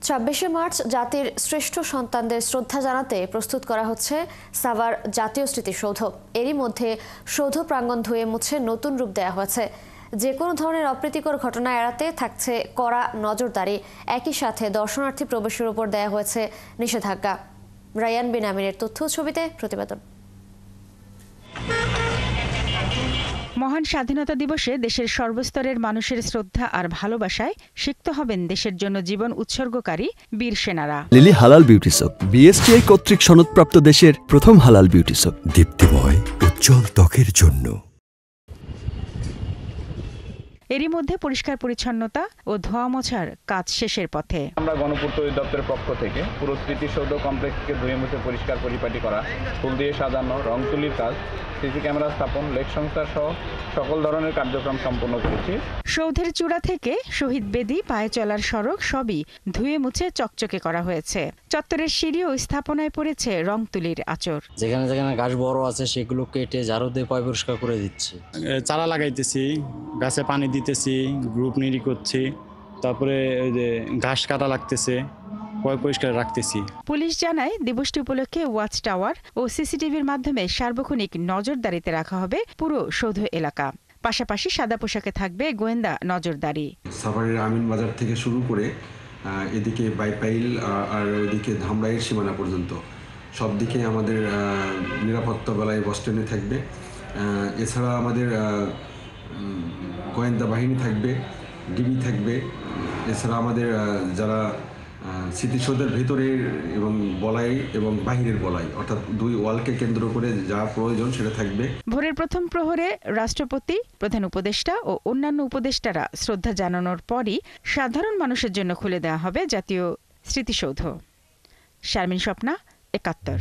২৬শে মার্চ জাতির শ্রেষ্ঠ সন্তানদের শ্রদ্ধা জানাতে প্রস্তুত করা হচ্ছে সাভার জাতীয় স্মৃতিসৌধ। এরই মধ্যে সৌধ প্রাঙ্গণ ধুয়ে মুছে নতুন রূপ দেওয়া হয়েছে। যে কোনো ধরনের অপ্রীতিকর ঘটনা এড়াতে থাকছে কড়া নজরদারি। একই সাথে দর্শনার্থী প্রবেশের উপর দেওয়া হয়েছে নিষেধাজ্ঞা। রায়ান বিন আমিরের তথ্য ছবিতে প্রতিবেদন। মহান স্বাধীনতা দিবসে দেশের সর্বস্তরের মানুষের শ্রদ্ধা আর ভালোবাসায় সিক্ত হবেন দেশের জন্য জীবন উৎসর্গকারী বীর সেনারা। লিলি হালাল বিউটি সোপ, বিএসটিআই কর্তৃক সনদপ্রাপ্ত দেশের প্রথম হালাল বিউটি সোপ। দীপ্তিময় উজ্জ্বল ত্বকের জন্য। এরই মধ্যে পরিষ্কার পরিচ্ছন্নতা ও ধোয়া মোছার কাজ শেষের পথে। আমরা গণপূর্ত অধিদপ্তরের পক্ষ থেকে পুরো স্মৃতিসৌধ কমপ্লেক্সকে ধুয়ে মুছে পরিষ্কার পরিপাটি করা, ফুল দিয়ে সাজানো, রং তুলির কাজ, সিসি ক্যামেরা স্থাপন, লেক সংস্কার সহ সকল ধরনের কার্যক্রম সম্পন্ন করেছি। সৌধের চূড়া থেকে শহীদ বেদি, পায়ে চলার সড়ক সবই ধুয়ে মুছে চকচকে করা হয়েছে। চত্বরের সিঁড়ি ও স্থাপনায় পড়েছে রং তুলির আঁচড়। যেখানে যেখানে গাছ বড় আছে সেগুলো কেটে ঝাড়ু দিয়ে পয় পরিষ্কার করে দিচ্ছি। চারা লাগাইতেছি, গাছে পানি দিতেছি, গ্রুপ নিরি করছি, তারপরে ওই যে ঘাস কাটা লাগতেছে, পয় পরিষ্কার রাখতেছি। পুলিশ জানায় দিবসটি উপলক্ষে ওয়াচ টাওয়ার ও সিসিটিভির মাধ্যমে সার্বক্ষণিক নজরদারিতে রাখা হবে পুরো সৌধ এলাকা। পাশাপাশি সাদা পোশাকে থাকবে গোয়েন্দা নজরদারি। সাভারের আমিন বাজার থেকে শুরু করে এদিকে বাইপাইল আর ওইদিকে ধামরাইয়ের সীমানা পর্যন্ত সব দিকে আমাদের নিরাপত্তা বেলায় বস্ট্যান্ডে থাকবে। এছাড়া আমাদের গোয়েন্দা বাহিনী থাকবে, ডিবি থাকবে। এছাড়া আমাদের যারা স্মৃতিসৌধের ভেতরের এবং বলাই এবং বাহিরের বলাই, অর্থাৎ দুই ওয়ালকে কেন্দ্র করে যা প্রয়োজন সেটা থাকবে। ভোরের প্রথম প্রহরে রাষ্ট্রপতি, প্রধান উপদেষ্টা ও অন্যান্য উপদেষ্টারা শ্রদ্ধা জানানোর পরই সাধারণ মানুষের জন্য খুলে দেওয়া হবে জাতীয় স্মৃতিসৌধ। শারমিন স্বপ্না, ৭১।